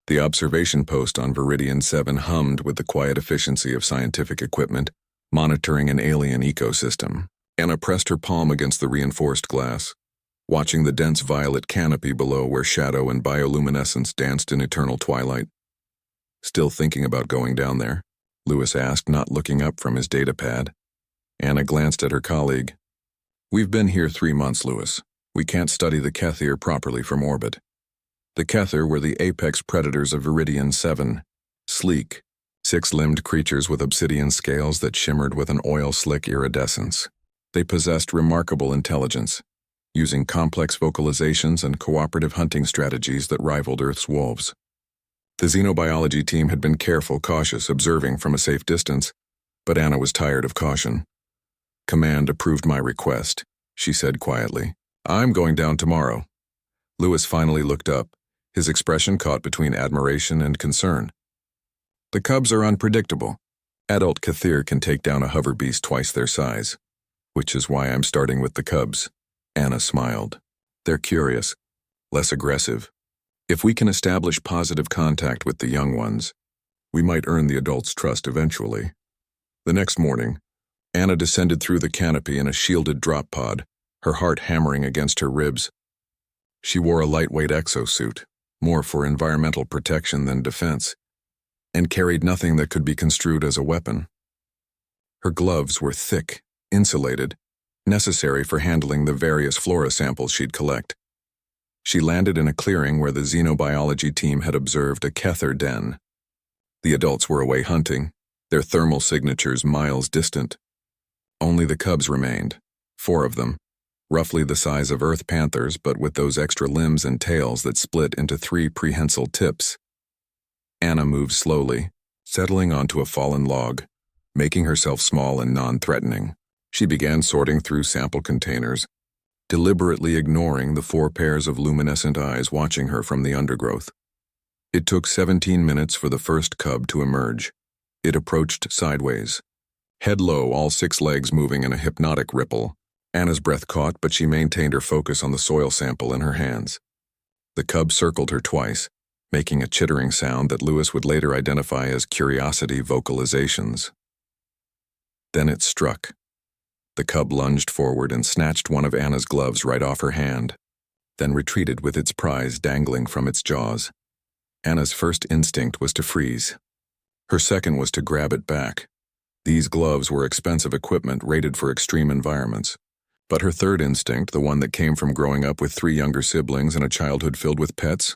The observation post on Viridian 7 hummed with the quiet efficiency of scientific equipment, monitoring an alien ecosystem. Anna pressed her palm against the reinforced glass, watching the dense violet canopy below where shadow and bioluminescence danced in eternal twilight. Still thinking about going down there? Lewis asked, not looking up from his datapad. Anna glanced at her colleague. We've been here 3 months, Lewis. We can't study the Kethir properly from orbit. The Kethir were the apex predators of Viridian 7, sleek, 6-limbed creatures with obsidian scales that shimmered with an oil-slick iridescence. They possessed remarkable intelligence, using complex vocalizations and cooperative hunting strategies that rivaled Earth's wolves. The xenobiology team had been careful, cautious, observing from a safe distance, but Anna was tired of caution. Command approved my request, she said quietly. I'm going down tomorrow. Lewis finally looked up, his expression caught between admiration and concern. The cubs are unpredictable. Adult Kethir can take down a hover beast twice their size, which is why I'm starting with the cubs. Anna smiled. They're curious, less aggressive. If we can establish positive contact with the young ones, we might earn the adults' trust eventually. The next morning, Anna descended through the canopy in a shielded drop pod, her heart hammering against her ribs. She wore a lightweight exosuit, more for environmental protection than defense, and carried nothing that could be construed as a weapon. Her gloves were thick, insulated, necessary for handling the various flora samples she'd collect. She landed in a clearing where the xenobiology team had observed a Kethir den. The adults were away hunting, their thermal signatures miles distant. Only the cubs remained, 4 of them, roughly the size of earth panthers but with those extra limbs and tails that split into 3 prehensile tips. Anna moved slowly, settling onto a fallen log, making herself small and non-threatening. She began sorting through sample containers, deliberately ignoring the 4 pairs of luminescent eyes watching her from the undergrowth. It took 17 minutes for the first cub to emerge. It approached sideways, head low, all 6 legs moving in a hypnotic ripple. Anna's breath caught, but she maintained her focus on the soil sample in her hands. The cub circled her twice, making a chittering sound that Lewis would later identify as curiosity vocalizations. Then it struck. The cub lunged forward and snatched one of Anna's gloves right off her hand, then retreated with its prize dangling from its jaws. Anna's first instinct was to freeze. Her second was to grab it back. These gloves were expensive equipment rated for extreme environments. But her third instinct, the one that came from growing up with 3 younger siblings and a childhood filled with pets,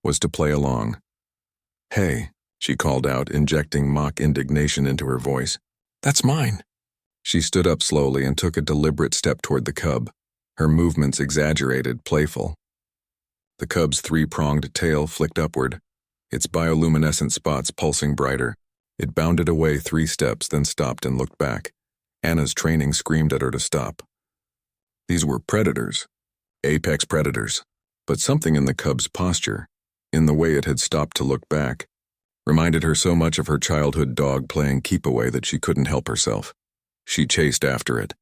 was to play along. Hey, she called out, injecting mock indignation into her voice. That's mine. She stood up slowly and took a deliberate step toward the cub, her movements exaggerated, playful. The cub's 3-pronged tail flicked upward, its bioluminescent spots pulsing brighter. It bounded away 3 steps, then stopped and looked back. Anna's training screamed at her to stop. These were predators, apex predators, but something in the cub's posture, in the way it had stopped to look back, reminded her so much of her childhood dog playing keep-away that she couldn't help herself. She chased after it,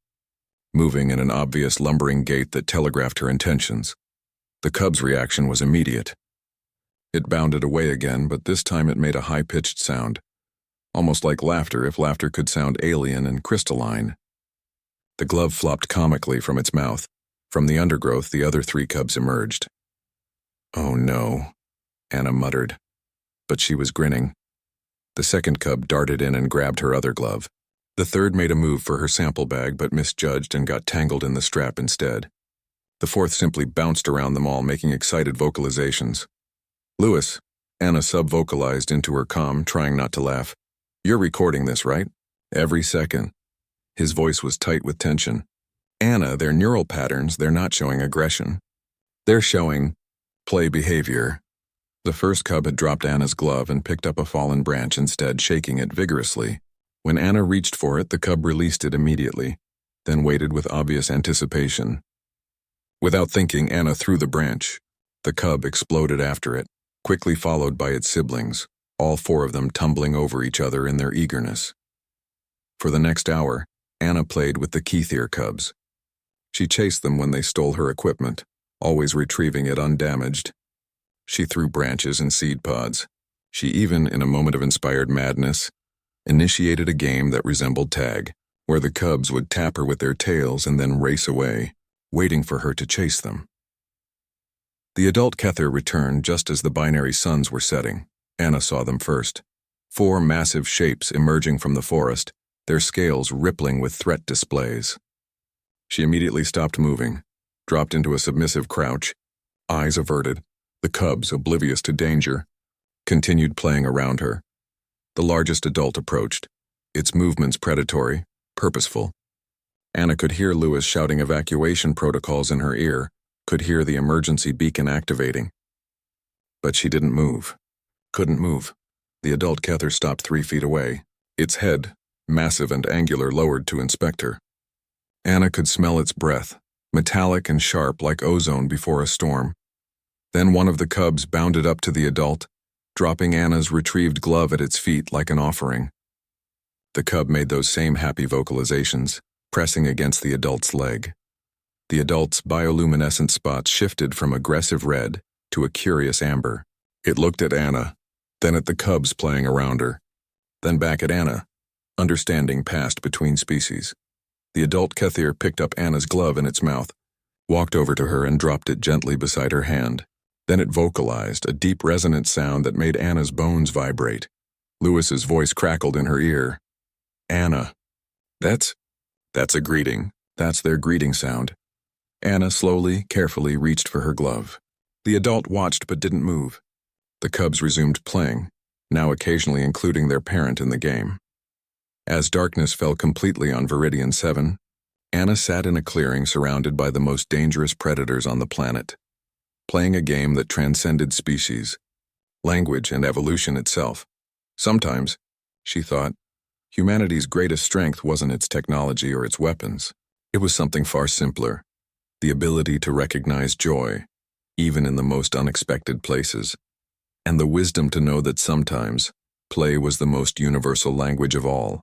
moving in an obvious lumbering gait that telegraphed her intentions. The cub's reaction was immediate. It bounded away again, but this time it made a high-pitched sound, almost like laughter if laughter could sound alien and crystalline. The glove flopped comically from its mouth. From the undergrowth, the other 3 cubs emerged. Oh no, Anna muttered, but she was grinning. The second cub darted in and grabbed her other glove. The third made a move for her sample bag but misjudged and got tangled in the strap instead. The fourth simply bounced around them all, making excited vocalizations. Lewis, Anna sub-vocalized into her comm, trying not to laugh. You're recording this, right? Every second. His voice was tight with tension. Anna, their neural patterns, they're not showing aggression. They're showing play behavior. The first cub had dropped Anna's glove and picked up a fallen branch instead, shaking it vigorously. When Anna reached for it, the cub released it immediately, then waited with obvious anticipation. Without thinking, Anna threw the branch. The cub exploded after it, quickly followed by its siblings, all 4 of them tumbling over each other in their eagerness. For the next hour, Anna played with the Kethir cubs. She chased them when they stole her equipment, always retrieving it undamaged. She threw branches and seed pods, She even, in a moment of inspired madness, initiated a game that resembled tag, where the cubs would tap her with their tails and then race away, waiting for her to chase them. The adult Kether returned just as the binary suns were setting. Anna saw them first. 4 massive shapes emerging from the forest, their scales rippling with threat displays. She immediately stopped moving, dropped into a submissive crouch, eyes averted. The cubs, oblivious to danger, continued playing around her. The largest adult approached, its movements predatory, purposeful. Anna could hear Lewis shouting evacuation protocols in her ear, could hear the emergency beacon activating. But she didn't move. Couldn't move. The adult Kether stopped 3 feet away, its head, massive and angular, lowered to inspect her. Anna could smell its breath, metallic and sharp like ozone before a storm. Then one of the cubs bounded up to the adult, dropping Anna's retrieved glove at its feet like an offering. The cub made those same happy vocalizations, pressing against the adult's leg. The adult's bioluminescent spots shifted from aggressive red to a curious amber. It looked at Anna, then at the cubs playing around her, then back at Anna. Understanding passed between species. The adult Kether picked up Anna's glove in its mouth, walked over to her and dropped it gently beside her hand. Then it vocalized, a deep resonant sound that made Anna's bones vibrate. Lewis's voice crackled in her ear. Anna. That's a greeting. That's their greeting sound. Anna slowly, carefully reached for her glove. The adult watched but didn't move. The cubs resumed playing, now occasionally including their parent in the game. As darkness fell completely on Viridian 7, Anna sat in a clearing surrounded by the most dangerous predators on the planet, playing a game that transcended species, language, and evolution itself. Sometimes, she thought, humanity's greatest strength wasn't its technology or its weapons. It was something far simpler, the ability to recognize joy, even in the most unexpected places, and the wisdom to know that sometimes, play was the most universal language of all.